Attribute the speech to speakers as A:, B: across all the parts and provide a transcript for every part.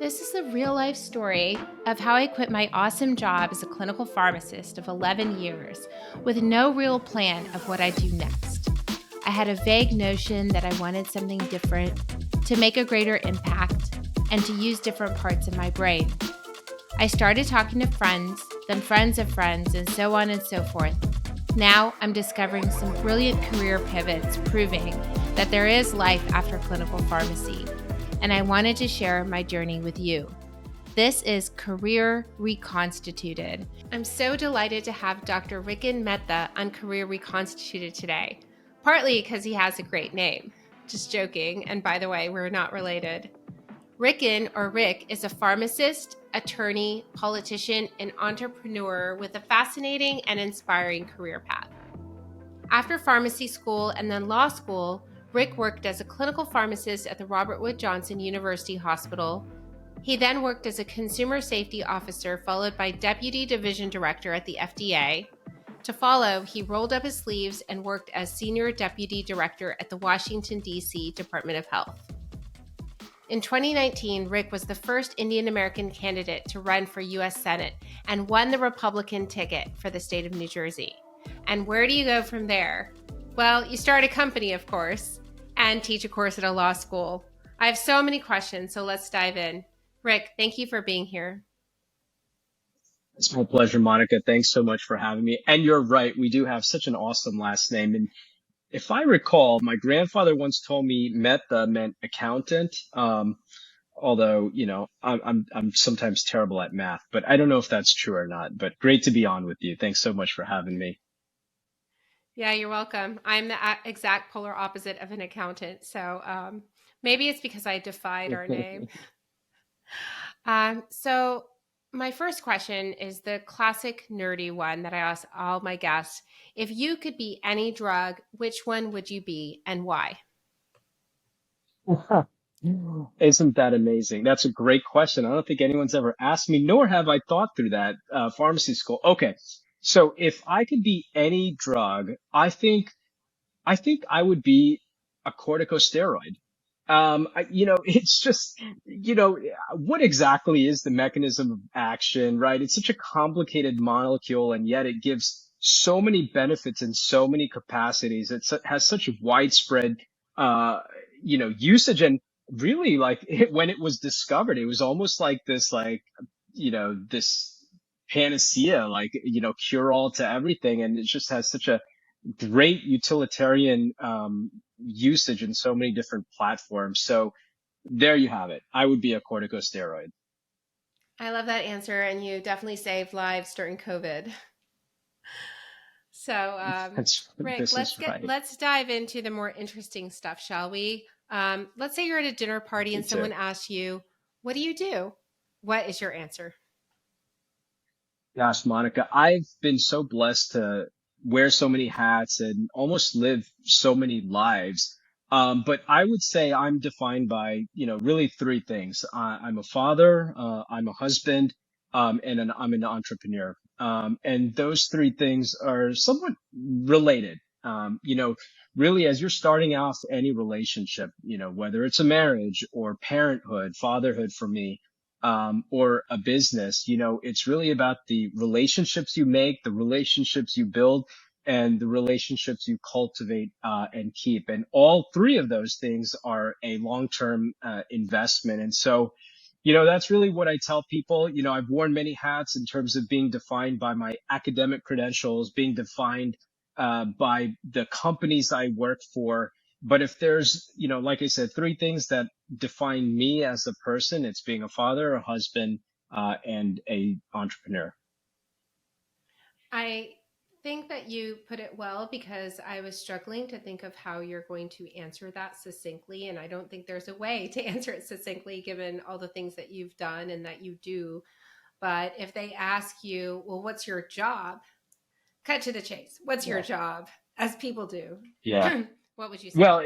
A: This is a real life story of how I quit my awesome job as a clinical pharmacist of 11 years with no real plan of what I'd do next. I had a vague notion that I wanted something different, to make a greater impact, and to use different parts of my brain. I started talking to friends, then friends of friends, and so on and so forth. Now I'm discovering some brilliant career pivots proving that there is life after clinical pharmacy, and I wanted to share my journey with you. This is Career Reconstituted. I'm so delighted to have Dr. Rikin Mehta on Career Reconstituted today, partly because he has a great name. Just joking, and by the way, we're not related. Rikin, or Rick, is a pharmacist, attorney, politician, and entrepreneur with a fascinating and inspiring career path. After pharmacy school and then law school, Rick worked as a clinical pharmacist at the Robert Wood Johnson University Hospital. He then worked as a consumer safety officer, followed by deputy division director at the FDA. To follow, he rolled up his sleeves and worked as senior deputy director at the Washington, D.C. Department of Health. In 2019, Rick was the first Indian American candidate to run for U.S. Senate and won the Republican ticket for the state of New Jersey. And where do you go from there? Well, you start a company, of course, and teach a course at a law school. I have so many questions, so let's dive in. Rick, thank you for being here.
B: It's my pleasure, Monica. Thanks so much for having me. And you're right, we do have such an awesome last name. And if I recall, my grandfather once told me Mehta meant accountant. Although, I'm sometimes terrible at math, but I don't know if that's true or not. But great to be on with you. Thanks so much for having me.
A: Yeah, you're welcome. I'm the exact polar opposite of an accountant. So maybe it's because I defied our name. So my first question is the classic nerdy one that I ask all my guests. If you could be any drug, which one would you be and why?
B: Isn't that amazing? That's a great question. I don't think anyone's ever asked me, nor have I thought through that, pharmacy school. Okay. So if I could be any drug, I think I would be a corticosteroid. It's just, what exactly is the mechanism of action, right? It's such a complicated molecule, and yet it gives so many benefits in so many capacities. Has such widespread, usage. And really, like, when it was discovered, it was almost like this panacea, like, cure all to everything. And it just has such a great utilitarian usage in so many different platforms. So there you have it. I would be a corticosteroid.
A: I love that answer, and you definitely saved lives during COVID. So, Rick,
B: This is right.
A: let's dive into the more interesting stuff, shall we? Let's say you're at a dinner party and
B: Me too.
A: someone asks you, "What do you do?" What is your answer?
B: Gosh, Monica, I've been so blessed to wear so many hats and almost live so many lives. But I would say I'm defined by, really three things. I'm a father, I'm a husband, I'm an entrepreneur. And those three things are somewhat related. Really, as you're starting off any relationship, whether it's a marriage or parenthood, fatherhood for me, or a business, it's really about the relationships you make, the relationships you build, and the relationships you cultivate and keep. And all three of those things are a long-term investment. And so, that's really what I tell people. I've worn many hats in terms of being defined by my academic credentials, being defined by the companies I work for. But if there's, like I said, three things that define me as a person, it's being a father, a husband, and a entrepreneur.
A: I think that you put it well because I was struggling to think of how you're going to answer that succinctly. And I don't think there's a way to answer it succinctly given all the things that you've done and that you do. But if they ask you, well, what's your job? Cut to the chase. What's your
B: Yeah.
A: job? As people do.
B: Yeah.
A: What would you say?
B: Well,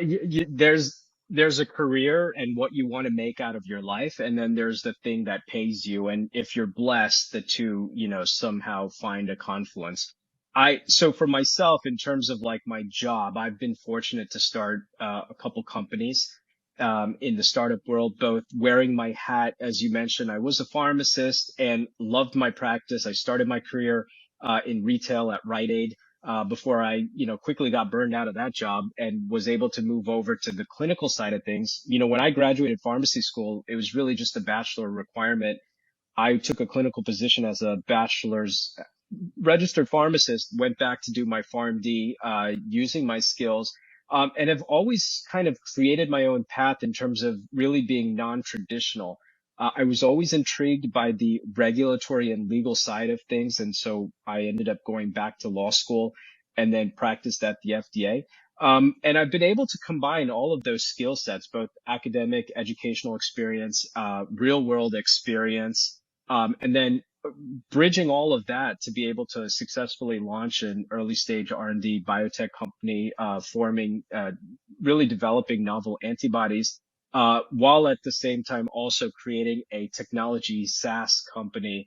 B: there's a career and what you want to make out of your life, and then there's the thing that pays you. And if you're blessed, the two, somehow find a confluence. So for myself, in terms of like my job, I've been fortunate to start a couple companies. in the startup world, both wearing my hat, as you mentioned. I was a pharmacist and loved my practice. I started my career in retail at Rite Aid before I, quickly got burned out of that job and was able to move over to the clinical side of things. When I graduated pharmacy school, it was really just a bachelor requirement. I took a clinical position as a bachelor's registered pharmacist, went back to do my PharmD, using my skills, and have always kind of created my own path in terms of really being non-traditional. I was always intrigued by the regulatory and legal side of things, and so I ended up going back to law school and then practiced at the FDA. And I've been able to combine all of those skill sets, both academic, educational experience, real world experience, and then bridging all of that to be able to successfully launch an early stage R&D biotech company, really developing novel antibodies, while at the same time also creating a technology SaaS company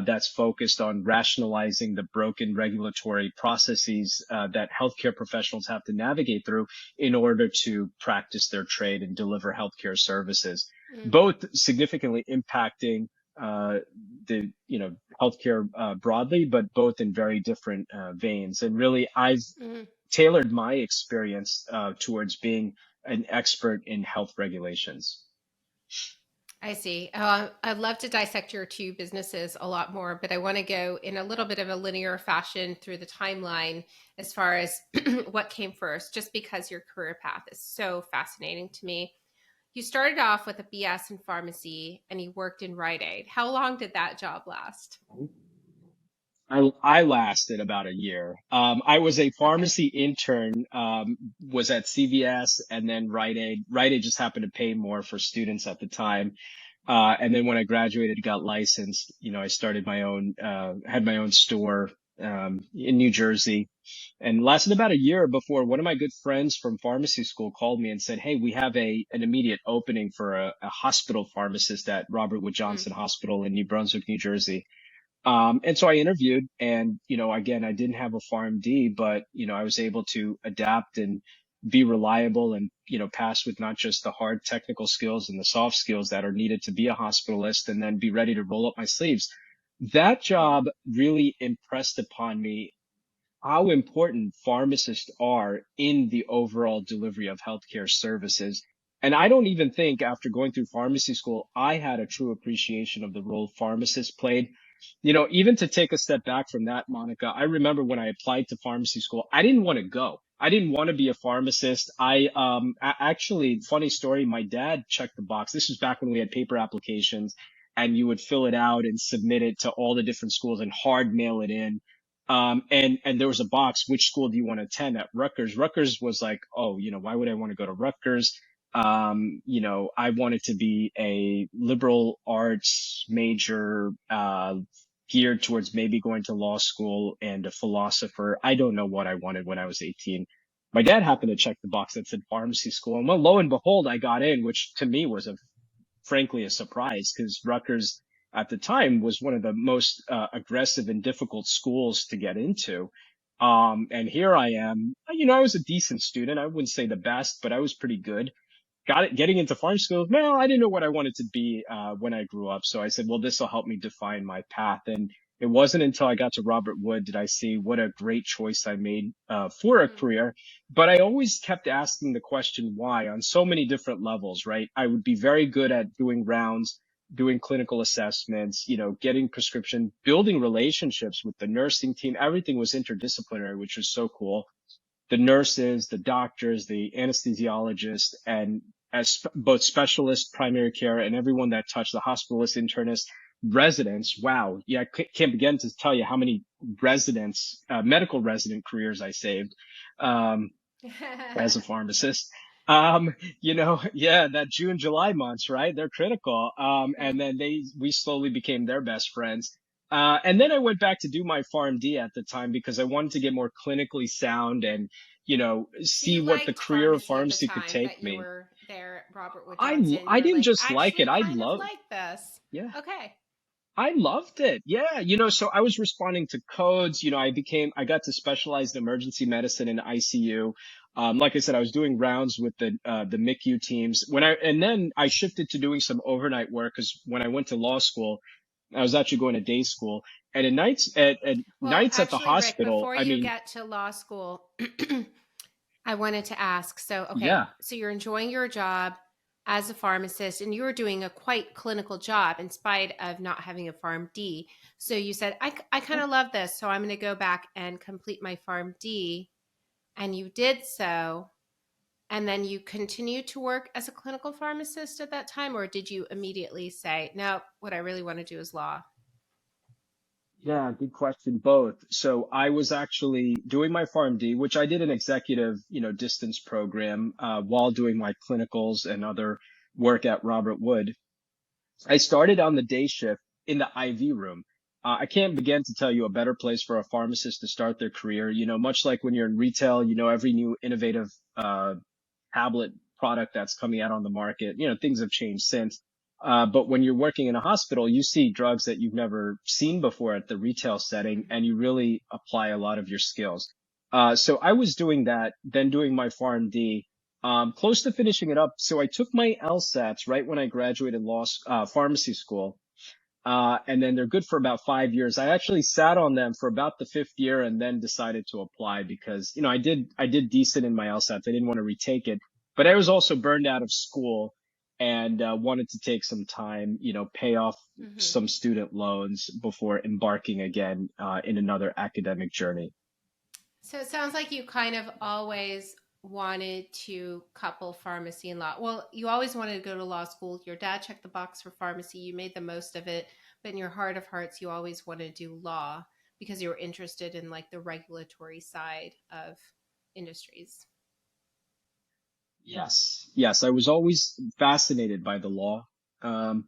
B: that's focused on rationalizing the broken regulatory processes that healthcare professionals have to navigate through in order to practice their trade and deliver healthcare services,
A: Mm,
B: both significantly impacting uh, the healthcare broadly, but both in very different veins. And really, I've
A: mm.
B: tailored my experience towards being an expert in health regulations.
A: I see. I'd love to dissect your two businesses a lot more, but I want to go in a little bit of a linear fashion through the timeline as far as what came first, just because your career path is so fascinating to me. You started off with a BS in pharmacy and you worked in Rite Aid. How long did that job last?
B: I lasted about a year. I was a
A: Okay.
B: pharmacy intern, was at CVS and then Rite Aid. Rite Aid just happened to pay more for students at the time. And then when I graduated, got licensed, I started had my own store, in New Jersey, and lasted about a year before one of my good friends from pharmacy school called me and said, "Hey, we have an immediate opening for a hospital pharmacist at Robert Wood
A: Mm,
B: Johnson Hospital in New Brunswick, New Jersey." And so I interviewed and, again, I didn't have a PharmD, but, I was able to adapt and be reliable and, pass with not just the hard technical skills and the soft skills that are needed to be a hospitalist and then be ready to roll up my sleeves. That
A: mm,
B: job really impressed upon me how important pharmacists are in the overall delivery of healthcare services. And I don't even think after going through pharmacy school, I had a true appreciation of the role pharmacists played. Even to take a step back from that, Monica, I remember when I applied to pharmacy school, I didn't want to go. I didn't want to be a pharmacist. Actually, funny story, my dad checked the box. This was back when we had paper applications and you would fill it out and submit it to all the different schools and hard mail it in. And there was a box, which school do you want to attend at Rutgers? Rutgers was like, oh, why would I want to go to Rutgers? I wanted to be a liberal arts major, geared towards maybe going to law school and a philosopher. I don't know what I wanted when I was 18. My dad happened to check the box that said pharmacy school. And well, lo and behold, I got in, which to me was frankly a surprise because Rutgers at the time was one of the most aggressive and difficult schools to get into. And here I am. I was a decent student. I wouldn't say the best, but I was pretty good. Getting into farm school. No, I didn't know what I wanted to be when I grew up. So I said, well, this will help me define my path. And it wasn't until I got to Robert Wood did I see what a great choice I made for a
A: mm.
B: career. But I always kept asking the question why on so many different levels, right? I would be very good at doing rounds, doing clinical assessments, getting prescription, building relationships with the nursing team. Everything was interdisciplinary, which was so cool. The nurses, the doctors, the anesthesiologists, and as both specialists, primary care, and everyone that touched the hospitalist, internist, residents. Wow. Yeah, I can't begin to tell you how many medical resident careers I saved. Um, as a pharmacist. Yeah, that June, July months, right? They're critical. And
A: Mm.
B: then we slowly became their best friends. And then I went back to do my PharmD at the time because I wanted to get more clinically sound and,
A: So
B: see
A: you
B: what the
A: liked
B: career of
A: pharmacy at the
B: pharmacy could
A: time
B: take
A: that you
B: me.
A: were there at Robert Wood Johnson.
B: I
A: You're
B: didn't
A: like,
B: just like it.
A: actually kind of like this.
B: Yeah.
A: Okay.
B: I loved it. Yeah. So I was responding to codes. I got to specialize in emergency medicine in ICU. Like I said, I was doing rounds with the MICU teams and then I shifted to doing some overnight work because when I went to law school, I was actually going to day school and at
A: Well,
B: nights at the
A: actually, Rick,
B: hospital.
A: before
B: I
A: you
B: mean,
A: get to law school, I wanted to ask, so, okay,
B: yeah,
A: so you're enjoying your job as a pharmacist and you were doing a quite clinical job in spite of not having a Pharm D. So you said, I kind of love this, so I'm going to go back and complete my Pharm D. And you did so. And then you continued to work as a clinical pharmacist at that time, or did you immediately say, no, what I really want to do is law?
B: yeah, good question. Both. So I was actually doing my PharmD, which I did an executive, distance program, while doing my clinicals and other work at Robert Wood. I started on the day shift in the IV room. I can't begin to tell you a better place for a pharmacist to start their career. Much like when you're in retail, every new innovative tablet product that's coming out on the market. Things have changed since. But when you're working in a hospital, you see drugs that you've never seen before at the retail setting,
A: Mm-hmm.
B: and you really apply a lot of your skills. So I was doing that, then doing my PharmD, close to finishing it up. So I took my LSATs right when I graduated pharmacy school. And then they're good for about 5 years. I actually sat on them for about the fifth year and then decided to apply because, I did decent in my LSATs. I didn't want to retake it, but I was also burned out of school and wanted to take some time, pay off
A: Mm-hmm.
B: some student loans before embarking again in another academic journey.
A: So it sounds like you kind of always wanted to couple pharmacy and law. Well, you always wanted to go to law school. Your dad checked the box for pharmacy. You made the most of it. But in your heart of hearts, you always wanted to do law because you were interested in like the regulatory side of industries.
B: Yes. Yes. I was always fascinated by the law. Um,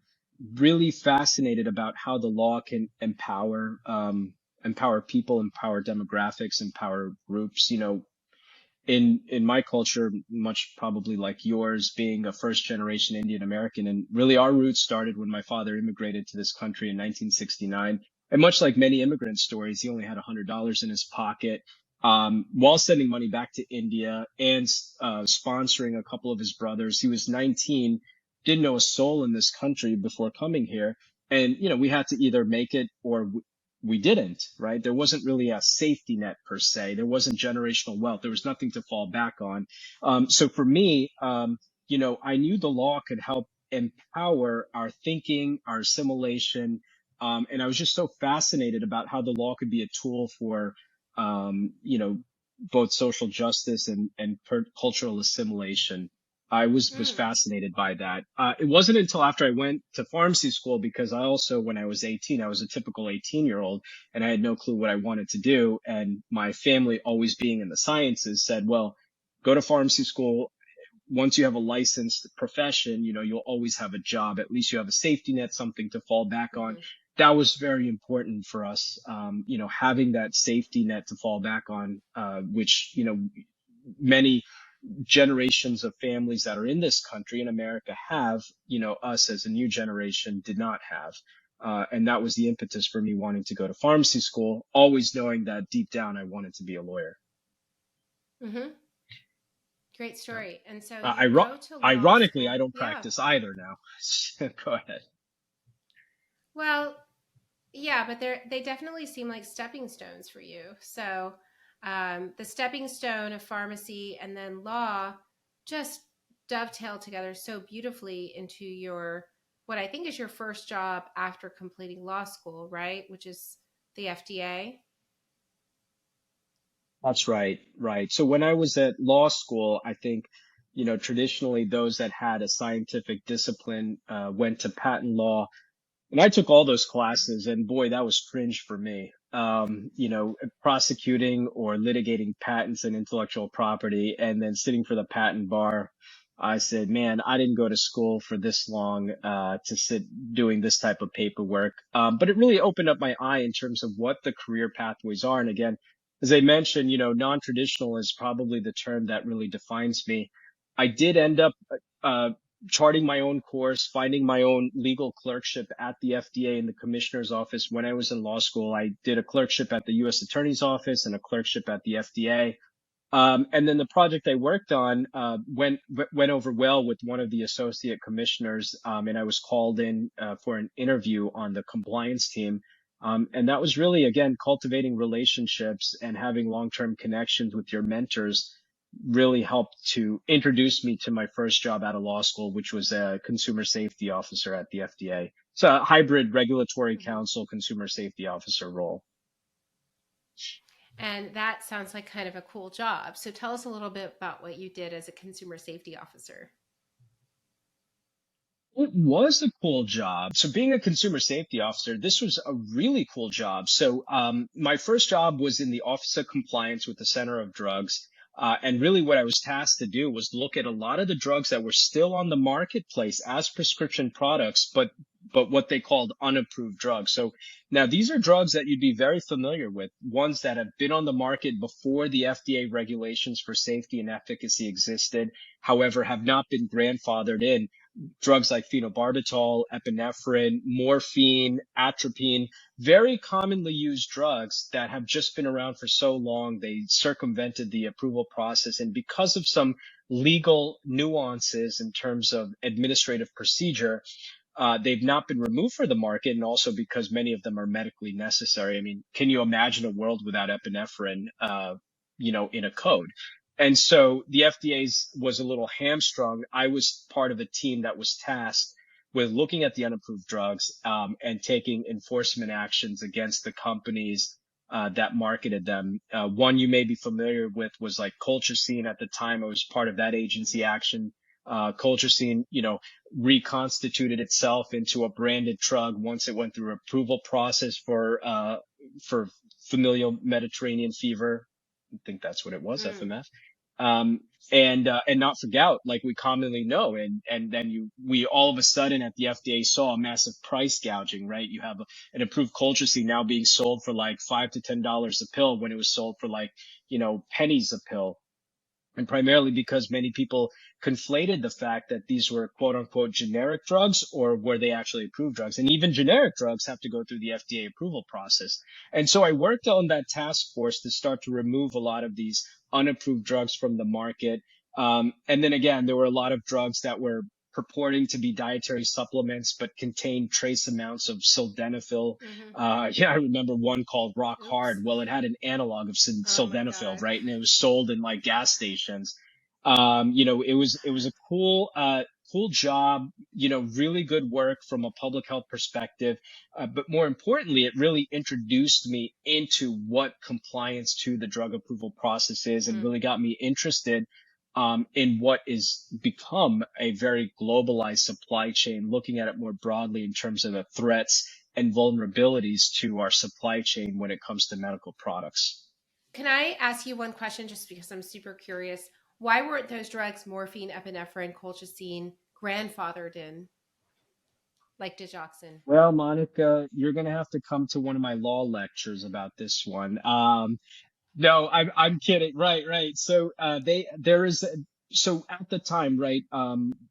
B: really fascinated about how the law can empower people, empower demographics, empower groups. In my culture, much probably like yours, being a first generation Indian American, and really our roots started when my father immigrated to this country in 1969. And much like many immigrant stories, he only had $100 in his pocket, while sending money back to India and sponsoring a couple of his brothers. He was 19, didn't know a soul in this country before coming here. And, we had to either make it or we didn't, right? There wasn't really a safety net per se. There wasn't generational wealth. There was nothing to fall back on. So for me, I knew the law could help empower our thinking, our assimilation. And I was just so fascinated about how the law could be a tool for, um, you know, both social justice and cultural assimilation. I was
A: Mm.
B: fascinated by that. It wasn't until after I went to pharmacy school because I also, when I was 18, I was a typical 18-year-old and I had no clue what I wanted to do. And my family, always being in the sciences, said, well, go to pharmacy school. Once you have a licensed profession, you'll always have a job. At least you have a safety net, something to fall back on.
A: Mm-hmm.
B: That was very important for us. Having that safety net to fall back on, which, many generations of families that are in this country in America have, us as a new generation did not have. And that was the impetus for me wanting to go to pharmacy school, always knowing that deep down I wanted to be a lawyer.
A: Mm-hmm. Great
B: Yeah.
A: story. And so
B: Uh,
A: you
B: iro-
A: go to law
B: Ironically, I
A: school.
B: don't
A: Yeah.
B: practice either now. Go ahead.
A: Well, yeah, but they definitely seem like stepping stones for you. So the stepping stone of pharmacy and then law just dovetail together so beautifully into your what I think is your first job after completing law school, right? Which is the FDA.
B: That's right, right. So when I was at law school, I think, traditionally those that had a scientific discipline went to patent law. And I took all those classes, and boy, that was cringe for me. Prosecuting or litigating patents and intellectual property, and then sitting for the patent bar. I said, man, I didn't go to school for this long to sit doing this type of paperwork. But it really opened up my eye in terms of what the career pathways are. And again, as I mentioned, non-traditional is probably the term that really defines me. I did end up uh, charting my own course, finding my own legal clerkship at the FDA in the commissioner's office. When I was in law school, I did a clerkship at the U.S. Attorney's office and a clerkship at the FDA. And then the project I worked on went over well with one of the associate commissioners, and I was called in for an interview on the compliance team. And that was really, again, cultivating relationships and having long-term connections with your mentors really helped to introduce me to my first job out of law school, which was a consumer safety officer at the FDA. It's a hybrid regulatory
A: Mhm.
B: counsel consumer safety officer role.
A: And that sounds like kind of a cool job. So tell us a little bit about what you did as a consumer safety officer.
B: It was a cool job. So being a consumer safety officer, this was a really cool job. So my first job was in the Office of Compliance with the Center of Drugs. And really what I was tasked to do was look at a lot of the drugs that were still on the marketplace as prescription products, but what they called unapproved drugs. So now these are drugs that you'd be very familiar with, ones that have been on the market before the FDA regulations for safety and efficacy existed, however, have not been grandfathered in. Drugs like phenobarbital, epinephrine, morphine, atropine, very commonly used drugs that have just been around for so long, they circumvented the approval process. And because of some legal nuances in terms of administrative procedure, they've not been removed from the market, and also because many of them are medically necessary. I mean, can you imagine a world without epinephrine, in a code? And so the FDA's was a little hamstrung. I was part of a team that was tasked with looking at the unapproved drugs, and taking enforcement actions against the companies that marketed them. One you may be familiar with was like colchicine. At the time, I was part of that agency action. Colchicine, reconstituted itself into a branded drug once it went through approval process for familial Mediterranean fever. I think that's what it was,
A: Mm.
B: FMF. Um, and not for gout, like we commonly know. And then we all of a sudden at the FDA saw a massive price gouging, right? You have an approved colchicine now being sold for like $5 to $10 a pill when it was sold for like, pennies a pill, and primarily because many people conflated the fact that these were quote unquote generic drugs, or were they actually approved drugs. And even generic drugs have to go through the FDA approval process. And so I worked on that task force to start to remove a lot of these unapproved drugs from the market. And then again, there were a lot of drugs that were purporting to be dietary supplements, but contained trace amounts of sildenafil.
A: Hmm.
B: Yeah, I remember one called Rock
A: Oops.
B: Hard. Well, it had an analog of
A: Oh my
B: sildenafil,
A: God.
B: right? And it was sold in like gas stations. It was a cool job, really good work from a public health perspective. But more importantly, it really introduced me into what compliance to the drug approval process is, and
A: Mm.
B: really got me interested in what is become a very globalized supply chain, looking at it more broadly in terms of the threats and vulnerabilities to our supply chain when it comes to medical products.
A: Can I ask you one question just because I'm super curious? Why weren't those drugs, morphine, epinephrine, colchicine, grandfathered in like digoxin?
B: Well, Monica, you're going to have to come to one of my law lectures about this one. No, I'm kidding. Right, right. So so at the time, right,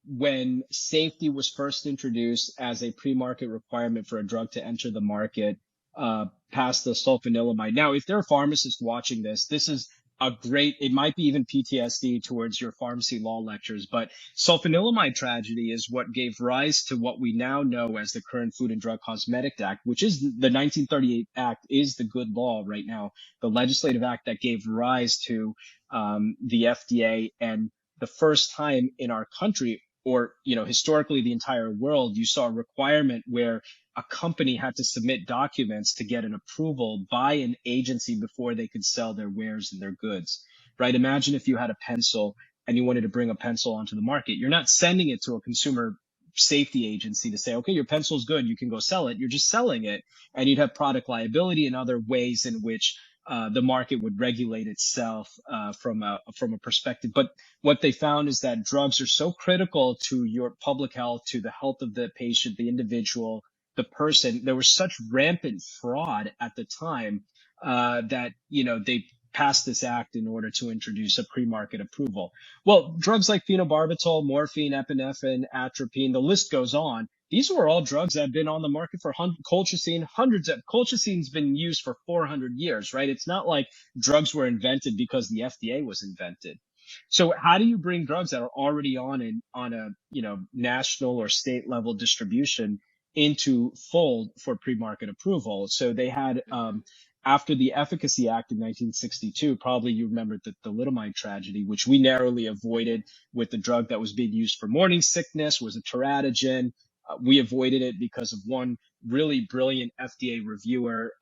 B: when safety was first introduced as a pre-market requirement for a drug to enter the market, past the sulfanilamide. Now, if there are pharmacists watching this, this is a great, it might be even PTSD towards your pharmacy law lectures, but sulfanilamide tragedy is what gave rise to what we now know as the current Food and Drug Cosmetic Act, which is the 1938 Act is the good law right now, the legislative act that gave rise to the FDA. And the first time in our country, or historically the entire world, you saw a requirement where a company had to submit documents to get an approval by an agency before they could sell their wares and their goods. Right? Imagine if you had a pencil and you wanted to bring a pencil onto the market. You're not sending it to a consumer safety agency to say, okay, your pencil's good, you can go sell it. You're just selling it, and you'd have product liability and other ways in which the market would regulate itself from a perspective. But what they found is that drugs are so critical to your public health, to the health of the patient, the individual, the person. There was such rampant fraud at the time that they passed this act in order to introduce a pre-market approval. Well, drugs like phenobarbital, morphine, epinephrine, atropine, the list goes on, these were all drugs that have been on the market for colchicine, colchicine's been used for 400 years, right? It's not like drugs were invented because the FDA was invented. So how do you bring drugs that are already on a, national or state level distribution into fold for pre-market approval? So they had,
A: Mm-hmm.
B: after the Efficacy Act in 1962, probably you remember the thalidomide tragedy, which we narrowly avoided with the drug that was being used for morning sickness, was a teratogen. We avoided it because of one really brilliant FDA reviewer,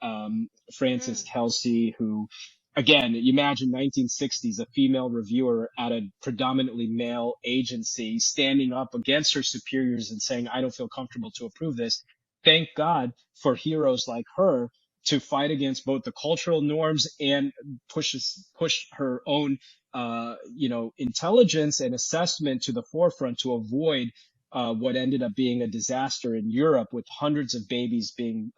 B: Francis
A: Mm.
B: Kelsey, who, again, you imagine 1960s, a female reviewer at a predominantly male agency standing up against her superiors and saying, I don't feel comfortable to approve this. Thank God for heroes like her to fight against both the cultural norms and push her own, intelligence and assessment to the forefront to avoid what ended up being a disaster in Europe with hundreds of babies being,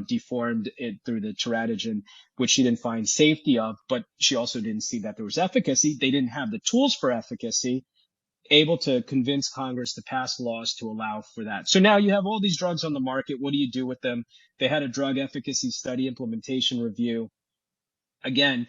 B: deformed through the teratogen, which she didn't find safety of, but she also didn't see that there was efficacy. They didn't have the tools for efficacy, able to convince Congress to pass laws to allow for that. So now you have all these drugs on the market. What do you do with them? They had a drug efficacy study implementation review. Again,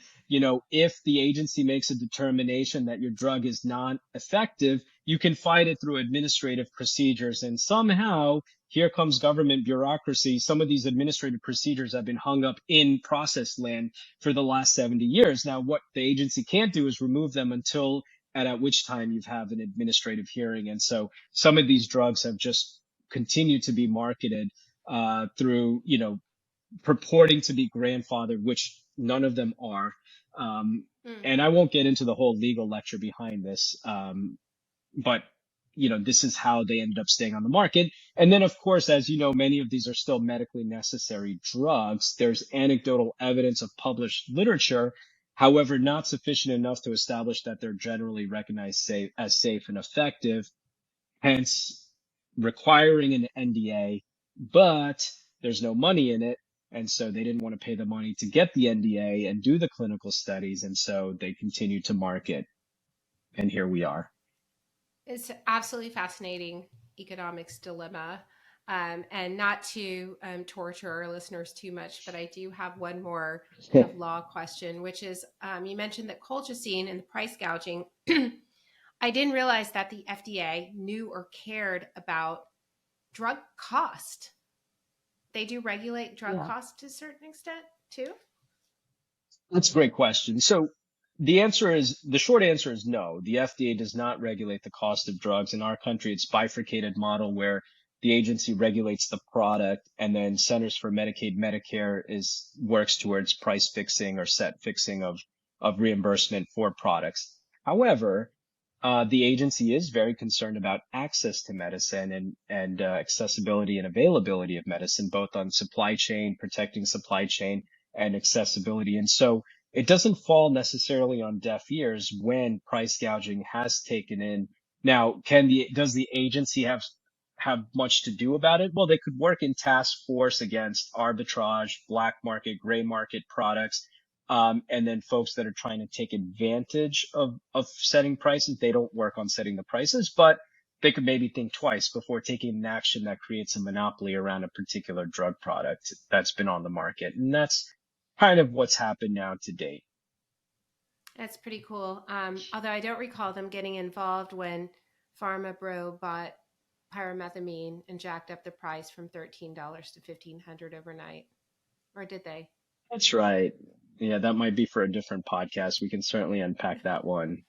B: if the agency makes a determination that your drug is not effective, you can fight it through administrative procedures. And somehow, here comes government bureaucracy. Some of these administrative procedures have been hung up in process land for the last 70 years. Now, what the agency can't do is remove them until and at which time you have an administrative hearing. And so some of these drugs have just continued to be marketed through, purporting to be grandfathered, which none of them are. Um,
A: Mm.
B: and I won't get into the whole legal lecture behind this, but this is how they ended up staying on the market. And then, of course, as you know, many of these are still medically necessary drugs. There's anecdotal evidence of published literature, however, not sufficient enough to establish that they're generally recognized as safe and effective, hence requiring an NDA, but there's no money in it. And so they didn't want to pay the money to get the NDA and do the clinical studies. And so they continued to market. And here we are.
A: It's absolutely fascinating economics dilemma. And not to torture our listeners too much, but I do have one more kind of law question, which is you mentioned that colchicine and the price gouging. I didn't realize that the FDA knew or cared about drug cost. They do regulate drug
B: Yeah.
A: cost to a certain extent too.
B: That's a great question. So the short answer is no. The FDA does not regulate the cost of drugs. In our country, it's bifurcated model where the agency regulates the product and then Centers for Medicaid, Medicare works towards price fixing or set fixing of reimbursement for products. However, the agency is very concerned about access to medicine and accessibility and availability of medicine, both on supply chain, protecting supply chain and accessibility. And so it doesn't fall necessarily on deaf ears when price gouging has taken in. Now, does the agency have much to do about it? Well, they could work in task force against arbitrage, black market, gray market products. And then folks that are trying to take advantage of setting prices, they don't work on setting the prices, but they could maybe think twice before taking an action that creates a monopoly around a particular drug product that's been on the market. And that's kind of what's happened now to date.
A: That's pretty cool. Although I don't recall them getting involved when Pharma Bro bought pyrimethamine and jacked up the price from $13 to $1,500 overnight, or did they?
B: That's right. Yeah, that might be for a different podcast. We can certainly unpack that one.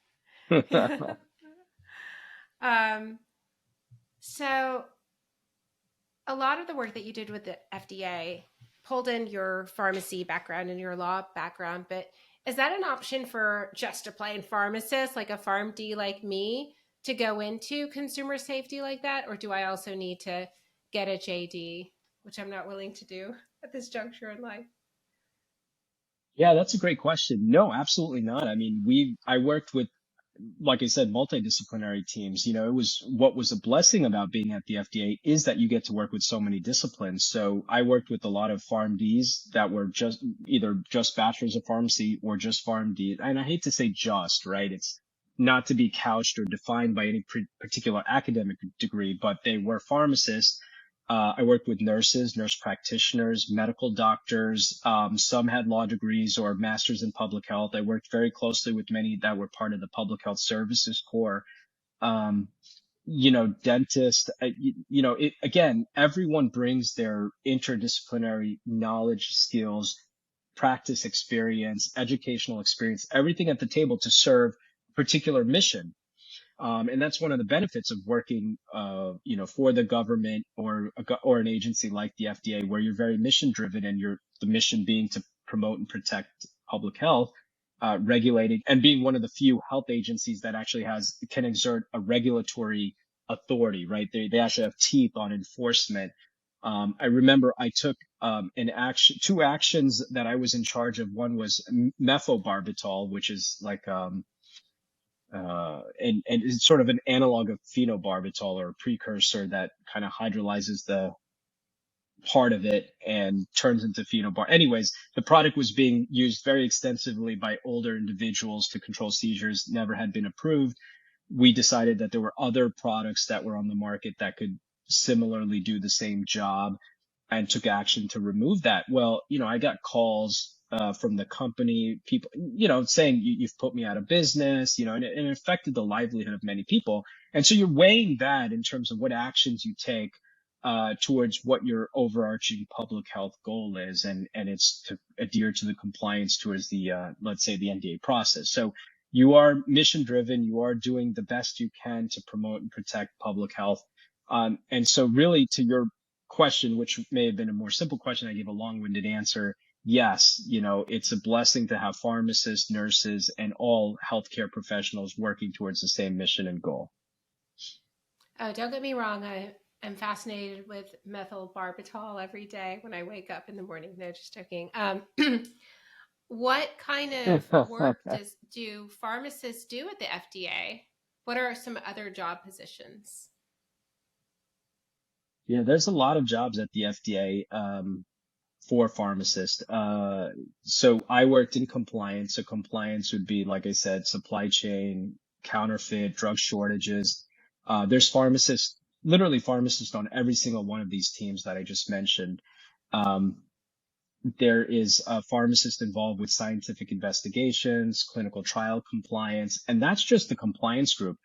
A: um, so a lot of the work that you did with the FDA pulled in your pharmacy background and your law background, but is that an option for just a plain pharmacist, like a PharmD like me, to go into consumer safety like that? Or do I also need to get a JD, which I'm not willing to do at this juncture in life?
B: Yeah, that's a great question. No, absolutely not. I mean, I worked with, like I said, multidisciplinary teams. It was what was a blessing about being at the FDA is that you get to work with so many disciplines. So I worked with a lot of PharmDs that were either just bachelors of pharmacy or just PharmD. And I hate to say just, right? not to be couched or defined by any particular academic degree, but they were pharmacists. I worked with nurses, nurse practitioners, medical doctors. Some had law degrees or masters in public health. I worked very closely with many that were part of the public health services corps. Um, dentists, again, everyone brings their interdisciplinary knowledge, skills, practice experience, educational experience, everything at the table to serve a particular mission. And that's one of the benefits of working, for the government or an agency like the FDA, where you're very mission driven and the mission being to promote and protect public health, regulating and being one of the few health agencies that actually can exert a regulatory authority, right? They actually have teeth on enforcement. I remember I took two actions that I was in charge of. One was methobarbital, which is like and it's sort of an analog of phenobarbital or a precursor that kind of hydrolyzes the part of it and turns into phenobar. Anyways, the product was being used very extensively by older individuals to control seizures, never had been approved. We decided that there were other products that were on the market that could similarly do the same job and took action to remove that. Well, I got calls from the company, people, saying you've put me out of business, and it affected the livelihood of many people. And so you're weighing that in terms of what actions you take towards what your overarching public health goal is, and it's to adhere to the compliance towards the let's say the NDA process. So you are mission driven. You are doing the best you can to promote and protect public health. And so really to your question, which may have been a more simple question, I gave a long-winded answer. Yes, it's a blessing to have pharmacists, nurses, and all healthcare professionals working towards the same mission and goal.
A: Oh, don't get me wrong. I am fascinated with methylbarbital every day when I wake up in the morning. No, just joking. What kind of work do pharmacists do at the FDA? What are some other job positions?
B: Yeah, there's a lot of jobs at the FDA for pharmacists. So I worked in compliance. So compliance would be, like I said, supply chain, counterfeit, drug shortages. There's pharmacists, literally pharmacists on every single one of these teams that I just mentioned. Um, there is a pharmacist involved with scientific investigations, clinical trial compliance, and that's just the compliance group.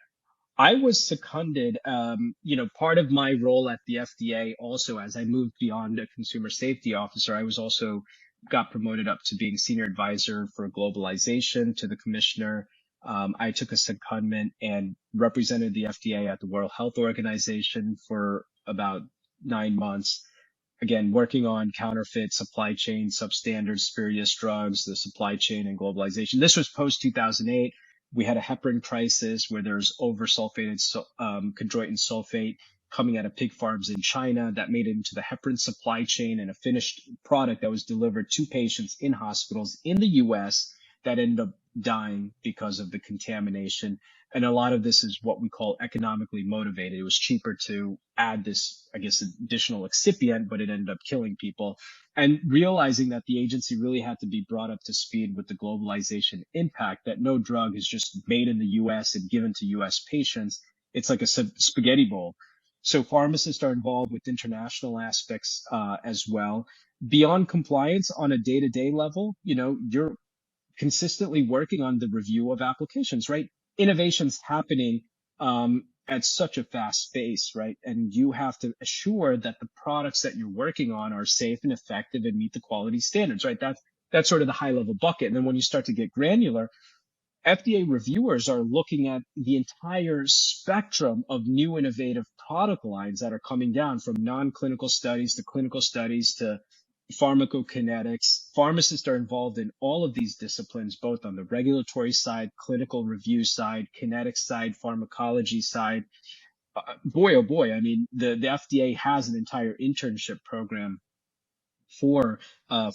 B: I was seconded, part of my role at the FDA also, as I moved beyond a consumer safety officer, I was also got promoted up to being senior advisor for globalization to the commissioner. I took a secondment and represented the FDA at the World Health Organization for about 9 months. Again, working on counterfeit, supply chain, substandard, spurious drugs, the supply chain and globalization. This was post 2008. We had a heparin crisis where there's oversulfated chondroitin sulfate coming out of pig farms in China that made it into the heparin supply chain and a finished product that was delivered to patients in hospitals in the US that ended up dying because of the contamination. And a lot of this is what we call economically motivated. It was cheaper to add this, I guess, additional excipient, but it ended up killing people. And realizing that the agency really had to be brought up to speed with the globalization impact, that no drug is just made in the US and given to US patients. It's like a spaghetti bowl. So pharmacists are involved with international aspects as well. Beyond compliance on a day-to-day level, you're consistently working on the review of applications, right? Innovation's happening at such a fast pace, right? And you have to assure that the products that you're working on are safe and effective and meet the quality standards, right? That's sort of the high level bucket. And then when you start to get granular, FDA reviewers are looking at the entire spectrum of new innovative product lines that are coming down from non-clinical studies to clinical studies to pharmacokinetics. Pharmacists are involved in all of these disciplines, both on the regulatory side, clinical review side, kinetics side, pharmacology side. Boy, oh boy, I mean, the FDA has an entire internship program for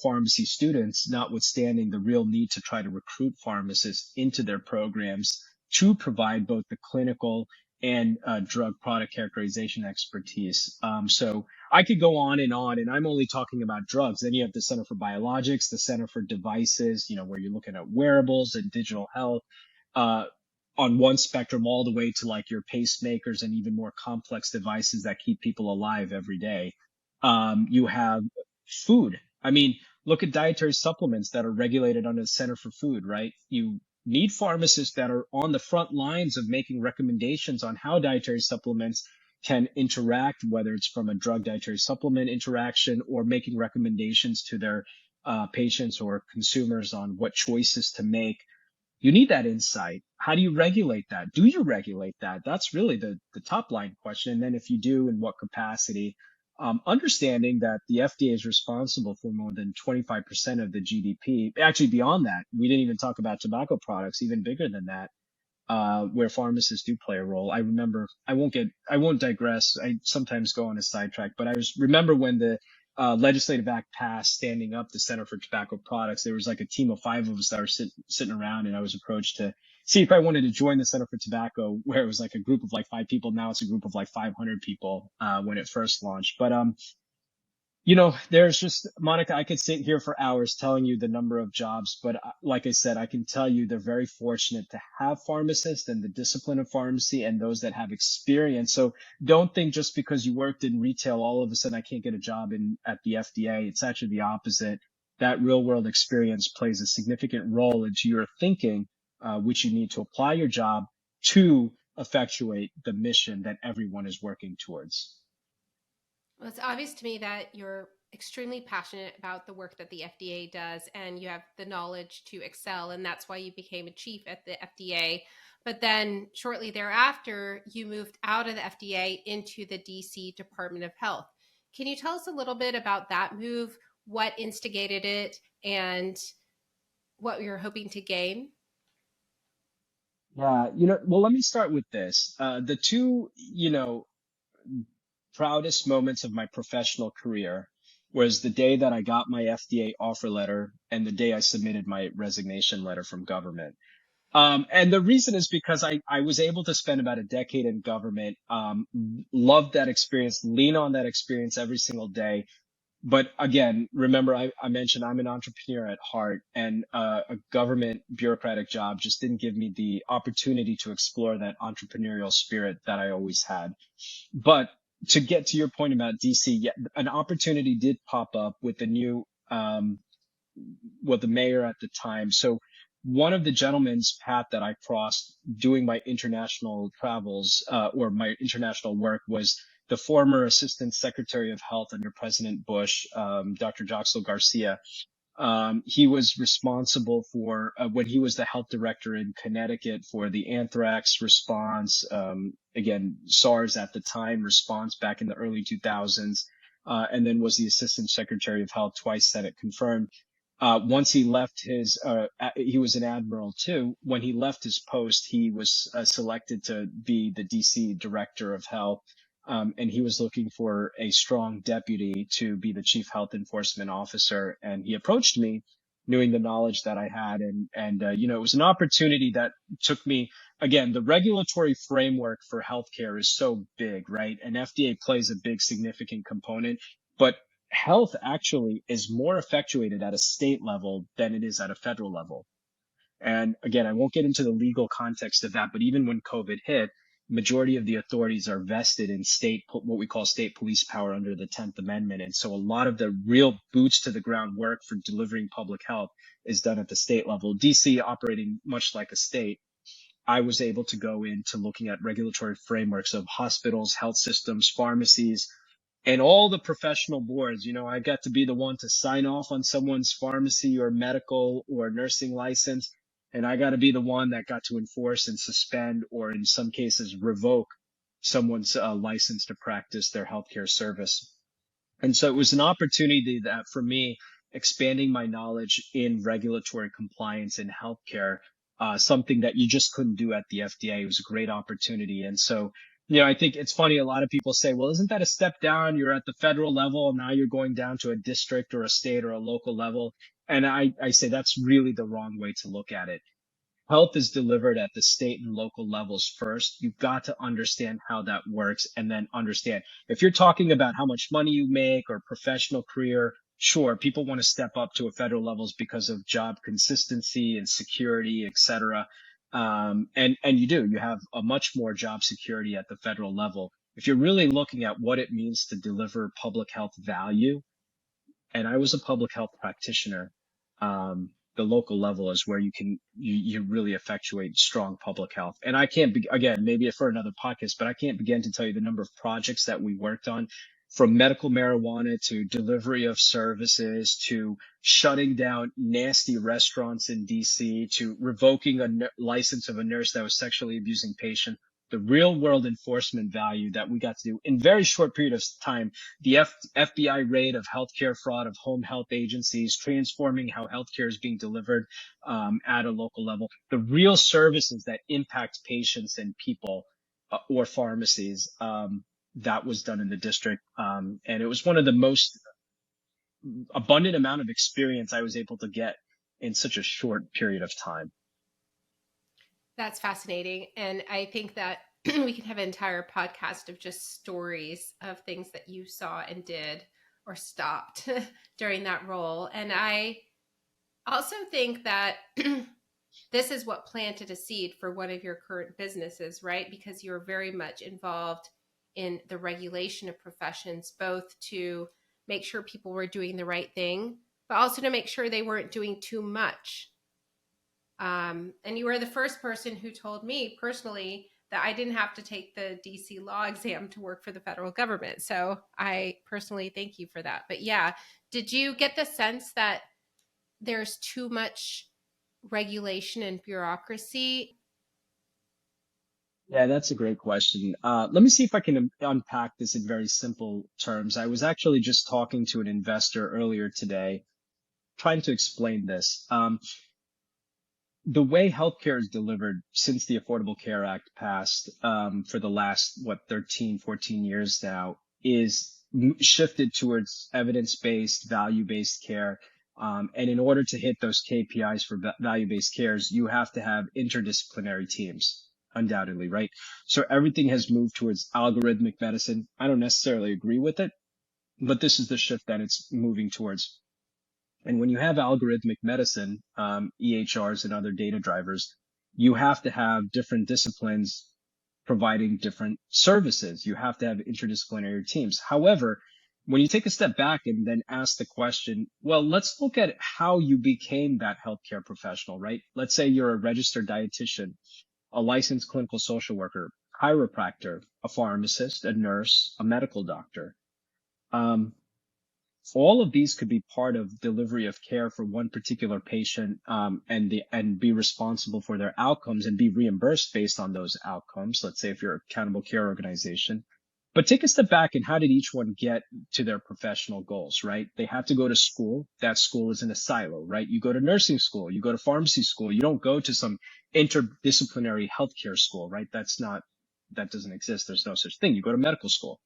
B: pharmacy students, notwithstanding the real need to try to recruit pharmacists into their programs to provide both the clinical and drug product characterization expertise. So I could go on, and I'm only talking about drugs. Then you have the Center for Biologics, the Center for Devices, where you're looking at wearables and digital health. Uh, on one spectrum all the way to like your pacemakers and even more complex devices that keep people alive every day. You have food. I mean, look at dietary supplements that are regulated under the Center for Food, right? You need pharmacists that are on the front lines of making recommendations on how dietary supplements can interact, whether it's from a drug dietary supplement interaction or making recommendations to their patients or consumers on what choices to make. You need that insight. How do you regulate that? Do you regulate that? That's really the top line question. And then if you do, in what capacity? Understanding that the FDA is responsible for more than 25% of the GDP. Actually, beyond that, we didn't even talk about tobacco products, even bigger than that, where pharmacists do play a role. I remember, I won't digress. I sometimes go on a sidetrack, but remember when the legislative act passed standing up the Center for Tobacco Products. There was like a team of five of us that were sitting around, and I was approached to see if I wanted to join the Center for Tobacco, where it was like a group of like five people. Now it's a group of like 500 people, when it first launched. But, there's just, Monica, I could sit here for hours telling you the number of jobs, but like I said, I can tell you they're very fortunate to have pharmacists and the discipline of pharmacy and those that have experience. So don't think just because you worked in retail, all of a sudden I can't get a job at the FDA. It's actually the opposite. That real world experience plays a significant role into your thinking, which you need to apply your job to effectuate the mission that everyone is working towards.
C: Well, it's obvious to me that you're extremely passionate about the work that the FDA does and you have the knowledge to excel. And that's why you became a chief at the FDA. But then shortly thereafter, you moved out of the FDA into the DC Department of Health. Can you tell us a little bit about that move, what instigated it, and what you're hoping to gain?
B: Yeah, well, let me start with this. The two, proudest moments of my professional career was the day that I got my FDA offer letter and the day I submitted my resignation letter from government. And the reason is because I was able to spend about a decade in government, loved that experience, lean on that experience every single day. But again, remember, I mentioned I'm an entrepreneur at heart, and a government bureaucratic job just didn't give me the opportunity to explore that entrepreneurial spirit that I always had. But to get to your point about DC, yeah, an opportunity did pop up with the new, the mayor at the time. So one of the gentlemen's path that I crossed doing my international travels, or my international work, was the former Assistant Secretary of Health under President Bush, Dr. Joxel Garcia. He was responsible for, when he was the health director in Connecticut, for the anthrax response, again, SARS at the time response back in the early 2000s, and then was the Assistant Secretary of Health, twice Senate confirmed. Once he left he was an admiral too. When he left his post, he was selected to be the DC Director of Health. And he was looking for a strong deputy to be the chief health enforcement officer. And he approached me, knowing the knowledge that I had. It was an opportunity that took me, again, the regulatory framework for healthcare is so big, right? And FDA plays a big, significant component, but health actually is more effectuated at a state level than it is at a federal level. And again, I won't get into the legal context of that, but even when COVID hit, majority of the authorities are vested in what we call state police power under the 10th Amendment. And so a lot of the real boots to the ground work for delivering public health is done at the state level. DC operating much like a state, I was able to go into looking at regulatory frameworks of hospitals, health systems, pharmacies, and all the professional boards. I got to be the one to sign off on someone's pharmacy or medical or nursing license. And I got to be the one that got to enforce and suspend, or in some cases, revoke someone's license to practice their healthcare service. And so it was an opportunity that for me, expanding my knowledge in regulatory compliance in healthcare, something that you just couldn't do at the FDA. It was a great opportunity. And so, I think it's funny. A lot of people say, well, isn't that a step down? You're at the federal level. Now you're going down to a district or a state or a local level. And I say that's really the wrong way to look at it. Health is delivered at the state and local levels first. You've got to understand how that works, and then understand if you're talking about how much money you make or professional career. Sure, people want to step up to a federal levels because of job consistency and security, et cetera. And you have a much more job security at the federal level. If you're really looking at what it means to deliver public health value, and I was a public health practitioner. The local level is where you really effectuate strong public health. And I can't again, maybe for another podcast, but I can't begin to tell you the number of projects that we worked on, from medical marijuana to delivery of services to shutting down nasty restaurants in DC to revoking a license of a nurse that was sexually abusing patients. The real world enforcement value that we got to do in very short period of time, the FBI raid of healthcare fraud of home health agencies, transforming how healthcare is being delivered at a local level, the real services that impact patients and people or pharmacies, that was done in the district. And it was one of the most abundant amount of experience I was able to get in such a short period of time.
C: That's fascinating. And I think that we can have an entire podcast of just stories of things that you saw and did or stopped during that role. And I also think that this is what planted a seed for one of your current businesses, right? Because you're very much involved in the regulation of professions, both to make sure people were doing the right thing, but also to make sure they weren't doing too much. And you were the first person who told me personally that I didn't have to take the DC law exam to work for the federal government. So I personally thank you for that. But yeah, did you get the sense that there's too much regulation and bureaucracy?
B: Yeah, that's a great question. Let me see if I can unpack this in very simple terms. I was actually just talking to an investor earlier today, trying to explain this. The way healthcare is delivered since the Affordable Care Act passed, for the last, 13, 14 years now, is shifted towards evidence-based, value-based care. And in order to hit those KPIs for value-based cares, you have to have interdisciplinary teams, undoubtedly, right? So everything has moved towards algorithmic medicine. I don't necessarily agree with it, but this is the shift that it's moving towards. And when you have algorithmic medicine, EHRs and other data drivers, you have to have different disciplines providing different services. You have to have interdisciplinary teams. However, when you take a step back and then ask the question, well, let's look at how you became that healthcare professional, right? Let's say you're a registered dietitian, a licensed clinical social worker, chiropractor, a pharmacist, a nurse, a medical doctor. All of these could be part of delivery of care for one particular patient, and be responsible for their outcomes and be reimbursed based on those outcomes. Let's say if you're an accountable care organization. But take a step back, and how did each one get to their professional goals, right? They have to go to school. That school is in a silo, right? You go to nursing school, you go to pharmacy school. You don't go to some interdisciplinary healthcare school, right? That doesn't exist. There's no such thing. You go to medical school.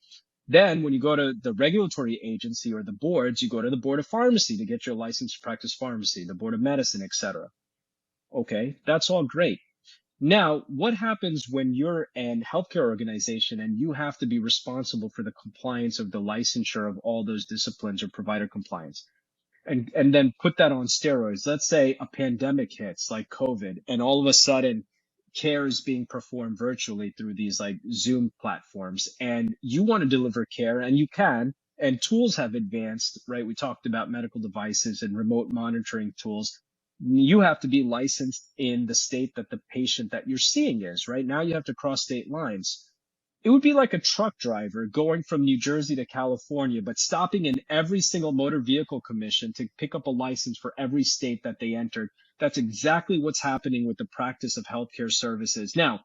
B: Then when you go to the regulatory agency or the boards, you go to the board of pharmacy to get your license to practice pharmacy, the board of medicine, etc. Okay, that's all great. Now, what happens when you're an healthcare organization and you have to be responsible for the compliance of the licensure of all those disciplines or provider compliance? And then put that on steroids. Let's say a pandemic hits like COVID, and all of a sudden care is being performed virtually through these like Zoom platforms, and you want to deliver care, and you can, and tools have advanced, right? We talked about medical devices and remote monitoring tools. You have to be licensed in the state that the patient that you're seeing is, right? Now you have to cross state lines. It would be like a truck driver going from New Jersey to California, but stopping in every single motor vehicle commission to pick up a license for every state that they entered. That's exactly what's happening with the practice of healthcare services. Now,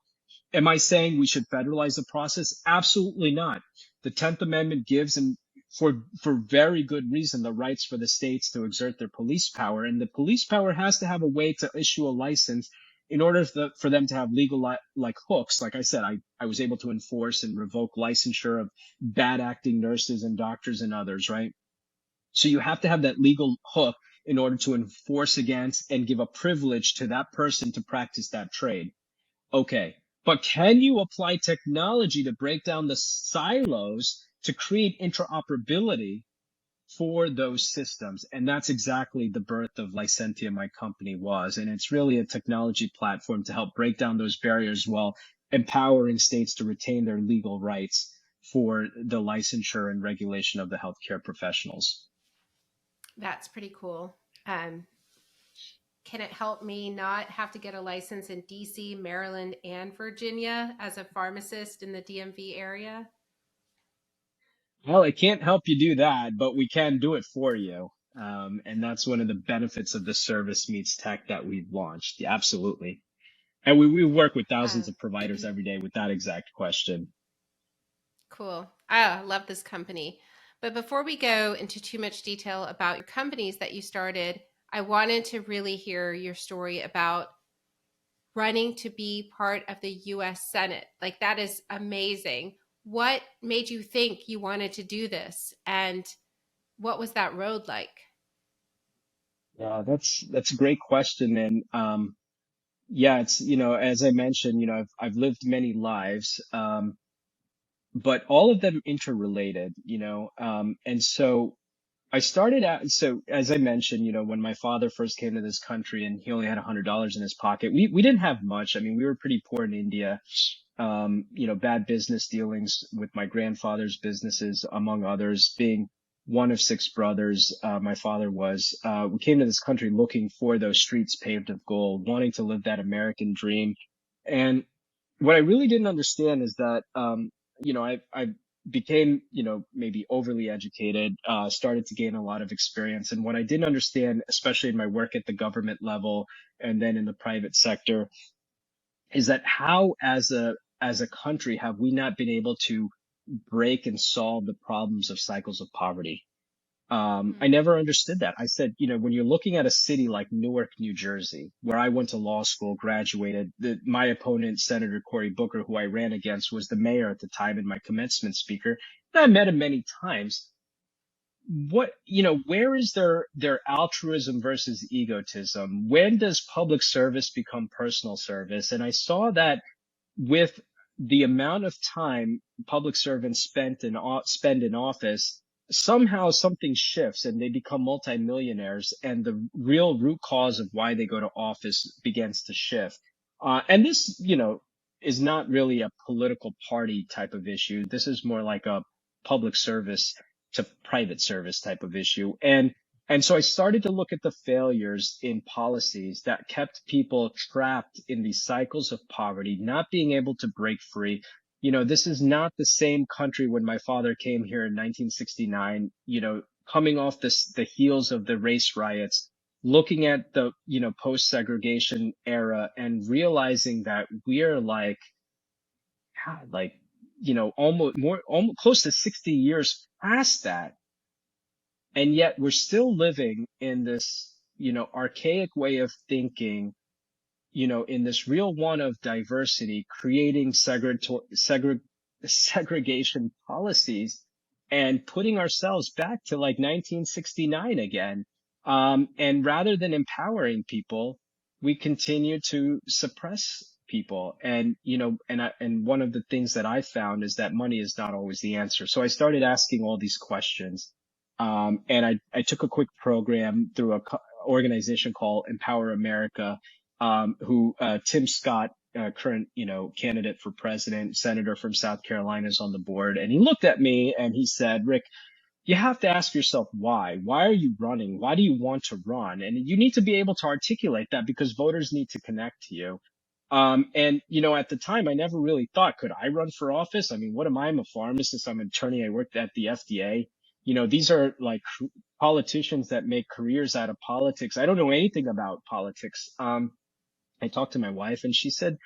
B: am I saying we should federalize the process? Absolutely not. The 10th Amendment gives, and for very good reason, the rights for the states to exert their police power. And the police power has to have a way to issue a license in order for them to have legal like hooks. Like I said, I was able to enforce and revoke licensure of bad acting nurses and doctors and others, right? So you have to have that legal hook in order to enforce against and give a privilege to that person to practice that trade. Okay. But can you apply technology to break down the silos to create interoperability for those systems. And that's exactly the birth of Licentia, my company was. And it's really a technology platform to help break down those barriers while empowering states to retain their legal rights for the licensure and regulation of the healthcare professionals.
C: That's pretty cool. Um, can it help me not have to get a license in DC, Maryland, and Virginia as a pharmacist in the DMV area?
B: Well, it can't help you do that, but we can do it for you. And that's one of the benefits of the service meets tech that we've launched. Yeah, absolutely. And we work with thousands
C: Uh,
B: of providers every day with that exact question.
C: cool. I love this company. But before we go into too much detail about your companies that you started, I wanted to really hear your story about running to be part of the US Senate. Like, that is amazing. What made you think you wanted to do this? And what was that road like?
B: Yeah, that's a great question. And yeah, it's, as I mentioned, I've lived many lives, but all of them interrelated, and so I started out, so as I mentioned, when my father first came to this country and he only had $100 in his pocket, we didn't have much. I mean, we were pretty poor in India. Bad business dealings with my grandfather's businesses, among others, being one of six brothers. My father was, we came to this country looking for those streets paved with gold, wanting to live that American dream. And what I really didn't understand is that, I became, maybe overly educated, started to gain a lot of experience. And what I didn't understand, especially in my work at the government level and then in the private sector, is that how, as a country, have we not been able to break and solve the problems of cycles of poverty? I
C: Hmm.
B: never understood that. I said, when you're looking at a city like Newark, New Jersey, where I went to law school, graduated, my opponent, Senator Cory Booker, who I ran against, was the mayor at the time and my commencement speaker. And I met him many times. Where is their altruism versus egotism? When does public service become personal service? And I saw that with the amount of time public servants spend in office, somehow something shifts and they become multimillionaires, and the real root cause of why they go to office begins to shift. And this, is not really a political party type of issue. This is more like a public service to private service type of issue. And so I started to look at the failures in policies that kept people trapped in these cycles of poverty, not being able to break free. This is not the same country when my father came here in 1969, coming off the heels of the race riots, looking at the, post segregation era and realizing that we are like, God, like, almost close to 60 years past that, and yet we're still living in this, archaic way of thinking, in this real one of diversity, creating segregation policies and putting ourselves back to like 1969 again. And rather than empowering people, we continue to suppress people. And, and one of the things that I found is that money is not always the answer. So I started asking all these questions. And I took a quick program through a organization called Empower America, who Tim Scott, current candidate for president, senator from South Carolina, is on the board. And he looked at me and he said, "Rick, you have to ask yourself why. Why are you running? Why do you want to run? And you need to be able to articulate that because voters need to connect to you." And at the time, I never really thought, could I run for office? I mean, what am I? I'm a pharmacist. I'm an attorney. I worked at the FDA. These are like politicians that make careers out of politics. I don't know anything about politics. I talked to my wife and she said,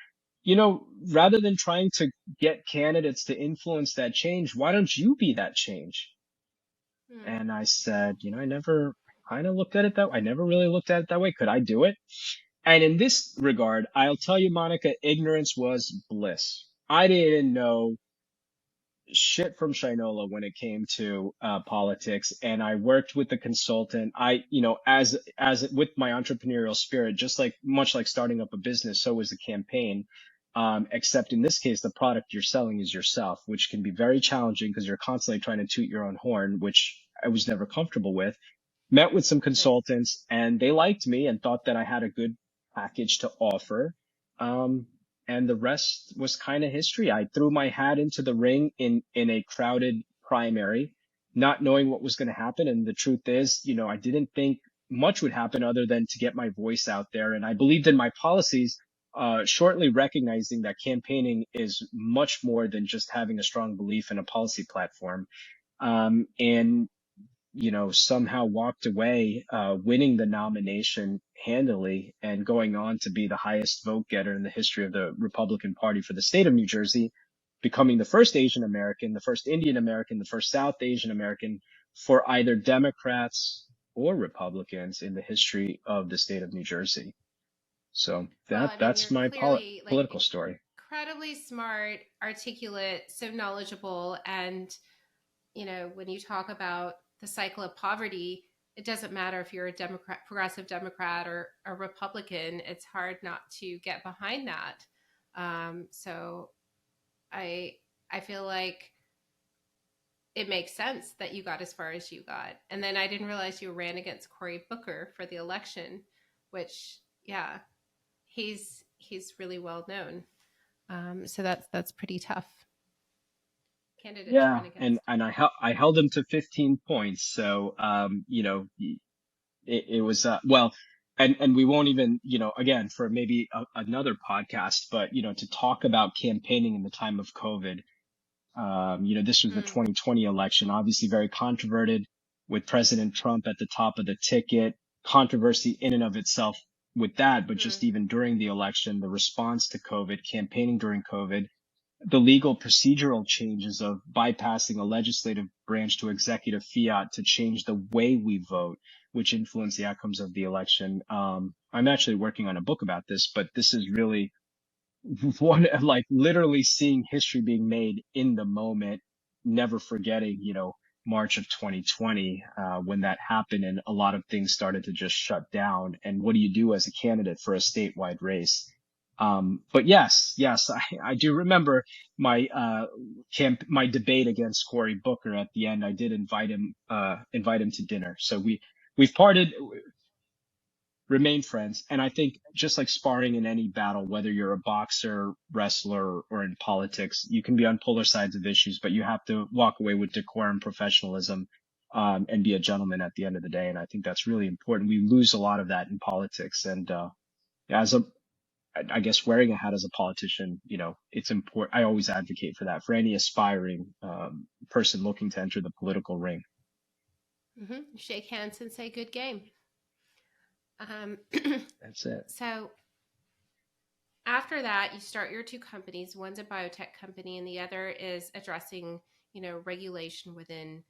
B: rather than trying to get candidates to influence that change, why don't you be that change?
C: Hmm.
B: And I said, I never kind of looked at it that way. I never really looked at it that way. Could I do it? And in this regard, I'll tell you, Monica, ignorance was bliss. I didn't know shit from Shinola when it came to politics, and I worked with the consultant. I, as with my entrepreneurial spirit, just like much like starting up a business, so is the campaign. Except in this case, the product you're selling is yourself, which can be very challenging because you're constantly trying to toot your own horn, which I was never comfortable with. Met with some
C: Right.
B: consultants and they liked me and thought that I had a good package to offer. Um, and the rest was kind of history. I threw my hat into the ring in a crowded primary, not knowing what was going to happen. And the truth is, I didn't think much would happen other than to get my voice out there. And I believed in my policies, shortly recognizing that campaigning is much more than just having a strong belief in a policy platform. And somehow walked away, winning the nomination handily and going on to be the highest vote getter in the history of the Republican Party for the state of New Jersey, becoming the first Asian American, the first Indian American, the first South Asian American for either Democrats or Republicans in the history of the state of New Jersey. So
C: Well,
B: that
C: I mean,
B: that's
C: you're
B: my
C: clearly like
B: political story.
C: incredibly smart, articulate, so knowledgeable, and when you talk about the cycle of poverty, it doesn't matter if you're a Democrat, progressive Democrat, or a Republican. It's hard not to get behind that. So I I feel like it makes sense that you got as far as you got. And then I didn't realize you ran against Cory Booker for the election, which yeah, he's really well known. So that's pretty tough candidate to
B: Yeah,
C: run
B: and
C: against.
B: I held him to 15 points. So it was well, and we won't even, again, for maybe another podcast, but to talk about campaigning in the time of COVID. This was the
C: Mm,
B: 2020 election, obviously very controverted, with President Trump at the top of the ticket. Controversy in and of itself with that, but
C: mm,
B: just even during the election, the response to COVID, campaigning during COVID, the legal procedural changes of bypassing a legislative branch to executive fiat to change the way we vote, which influence the outcomes of the election. I'm actually working on a book about this, but this is really one, like literally seeing history being made in the moment, never forgetting, March of 2020, when that happened and a lot of things started to just shut down. And what do you do as a candidate for a statewide race? But yes, I do remember my debate against Cory Booker at the end. I did invite him to dinner. So we've parted, remain friends. And I think just like sparring in any battle, whether you're a boxer, wrestler, or in politics, you can be on polar sides of issues, but you have to walk away with decorum, professionalism, and be a gentleman at the end of the day. And I think that's really important. We lose a lot of that in politics. And as a I guess wearing a hat as a politician, it's important. I always advocate for that for any aspiring person looking to enter the political ring.
C: mm-hmm. Shake hands and say good game. Um,
B: That's it.
C: so after that, you start your two companies. One's a biotech company, and the other is addressing, regulation within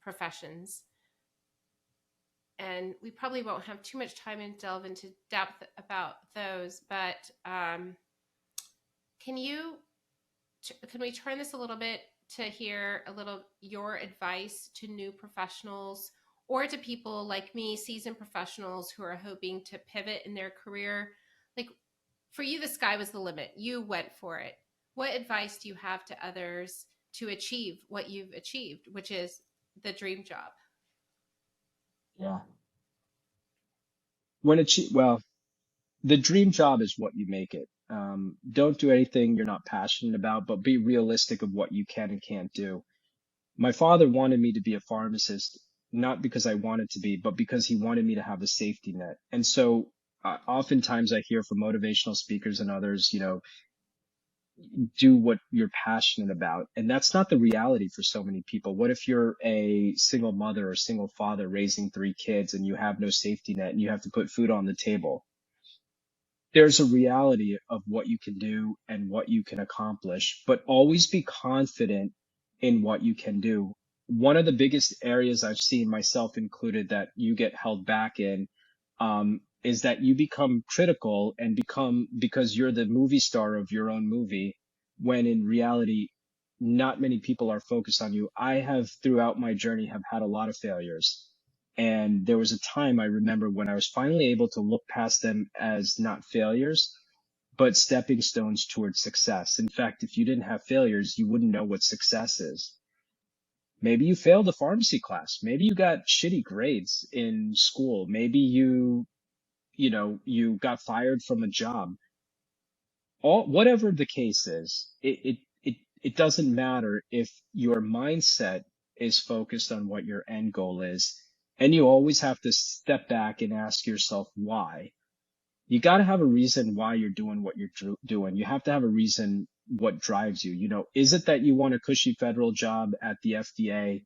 C: professions. And we probably won't have too much time to delve into depth about those, but can you can we turn this a little bit to hear a little your advice to new professionals or to people like me, seasoned professionals who are hoping to pivot in their career? Like for you, the sky was the limit. You went for it. What advice do you have to others to achieve what you've achieved, which is the dream job?
B: Yeah. Well, the dream job is what you make it. Don't do anything you're not passionate about, but be realistic of what you can and can't do. My father wanted me to be a pharmacist, not because I wanted to be, but because he wanted me to have a safety net. And so oftentimes I hear from motivational speakers and others, do what you're passionate about. And that's not the reality for so many people. What if you're a single mother or single father raising three kids and you have no safety net and you have to put food on the table? There's a reality of what you can do and what you can accomplish, but always be confident in what you can do. One of the biggest areas I've seen, myself included, that you get held back in, is that you become critical and because you're the movie star of your own movie, when in reality, not many people are focused on you. I have, throughout my journey, have had a lot of failures. And there was a time I remember when I was finally able to look past them as not failures, but stepping stones towards success. In fact, if you didn't have failures, you wouldn't know what success is. Maybe you failed a pharmacy class. Maybe you got shitty grades in school. Maybe you got fired from a job. Whatever the case is, it doesn't matter if your mindset is focused on what your end goal is. And you always have to step back and ask yourself why. You got to have a reason why you're doing what you're doing. You have to have a reason what drives you. Is it that you want a cushy federal job at the FDA,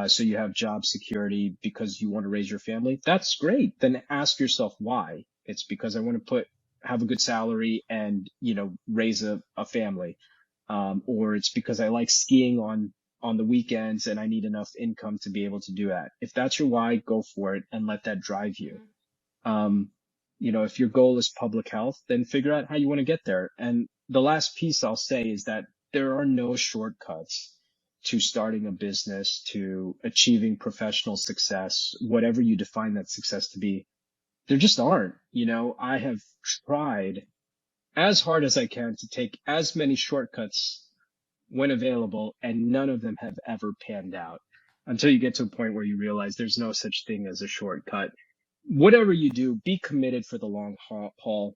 B: so you have job security because you want to raise your family? That's great. Then ask yourself why. It's because I want to have a good salary and, raise a family. Or it's because I like skiing on the weekends and I need enough income to be able to do that. If that's your why, go for it and let that drive you. Um, if your goal is public health, then figure out how you want to get there. And the last piece I'll say is that there are no shortcuts to starting a business, to achieving professional success, whatever you define that success to be. There just aren't. I have tried as hard as I can to take as many shortcuts when available, and none of them have ever panned out until you get to a point where you realize there's no such thing as a shortcut. Whatever you do, be committed for the long haul.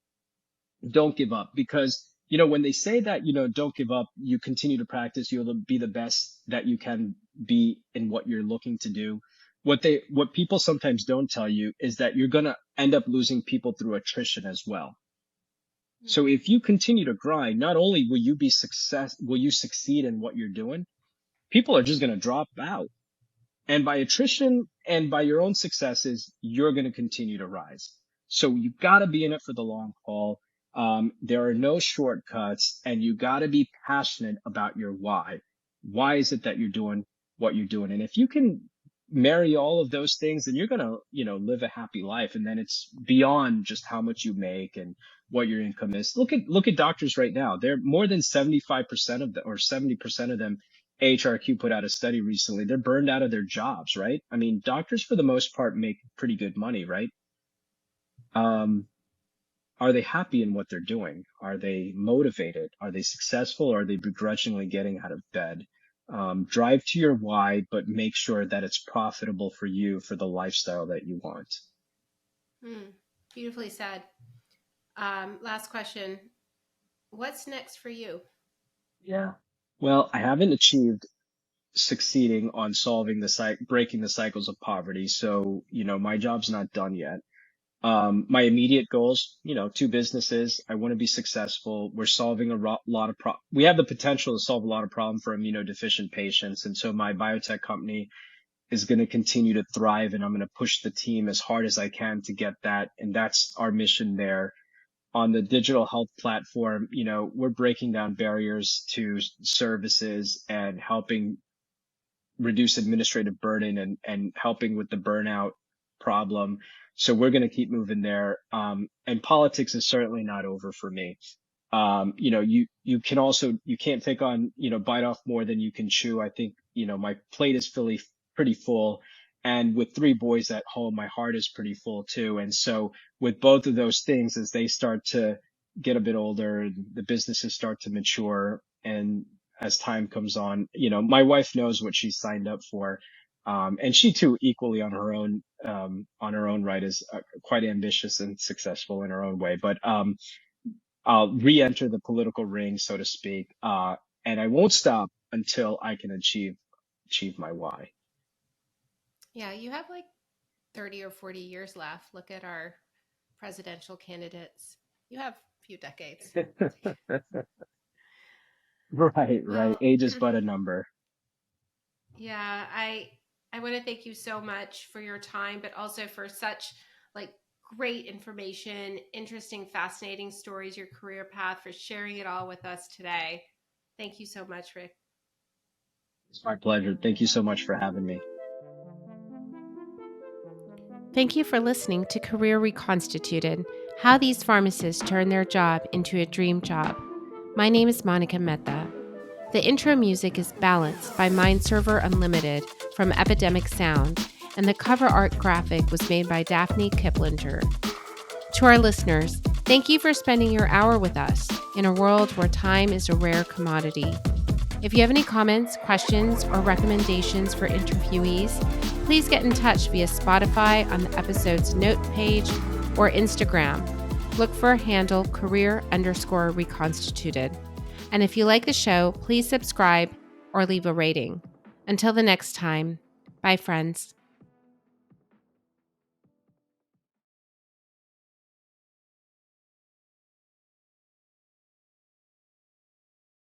B: Don't give up, because, when they say that, don't give up, you continue to practice, you'll be the best that you can be in what you're looking to do. What people sometimes don't tell you is that you're going to end up losing people through attrition as well. So if you continue to grind, not only will you succeed in what you're doing, people are just going to drop out. And by attrition and by your own successes, you're going to continue to rise. So you got to be in it for the long haul. There are no shortcuts, and you got to be passionate about your why. Why is it that you're doing what you're doing? And if you can marry all of those things, then you're going to, live a happy life. And then it's beyond just how much you make and what your income is. Look at doctors right now. They're more than 75% of them, or 70% of them. AHRQ put out a study recently. They're burned out of their jobs, right? I mean, doctors for the most part make pretty good money, right? Are they happy in what they're doing? Are they motivated? Are they successful? Or are they begrudgingly getting out of bed? Drive to your why, but make sure that it's profitable for you, for the lifestyle that you want.
C: Beautifully said. Last question. What's next for you?
B: Yeah. Well, I haven't achieved succeeding on breaking the cycles of poverty. So, my job's not done yet. My immediate goals, 2 businesses. I want to be successful. We're solving lot of we have the potential to solve a lot of problems for immunodeficient patients. And so my biotech company is going to continue to thrive, and I'm going to push the team as hard as I can to get that. And that's our mission there. On the digital health platform, we're breaking down barriers to services and helping reduce administrative burden and helping with the burnout problem. So we're going to keep moving there. And politics is certainly not over for me. You can't take on, bite off more than you can chew. I think, my plate is pretty full. And with 3 boys at home, my heart is pretty full too. And so with both of those things, as they start to get a bit older, the businesses start to mature, and as time comes on, my wife knows what she's signed up for. And she too, equally on her own right, is quite ambitious and successful in her own way. But I'll re-enter the political ring, so to speak, and I won't stop until I can achieve my why.
C: Yeah, you have like 30 or 40 years left. Look at our presidential candidates. You have a few decades.
B: Right.
C: Well,
B: Age is but a number.
C: Yeah, I want to thank you so much for your time, but also for such great information, interesting, fascinating stories, your career path, for sharing it all with us today. Thank you so much, Rick.
B: It's my pleasure. Thank you so much for having me.
A: Thank you for listening to Career Reconstituted, how these pharmacists turn their job into a dream job. My name is Rikin Mehta. The intro music is Balanced by Mindserver Unlimited from Epidemic Sound, and the cover art graphic was made by Daphne Kiplinger. To our listeners, thank you for spending your hour with us in a world where time is a rare commodity. If you have any comments, questions, or recommendations for interviewees, please get in touch via Spotify on the episode's note page or Instagram. Look for a handle career_reconstituted. And if you like the show, please subscribe or leave a rating. Until the next time, bye friends.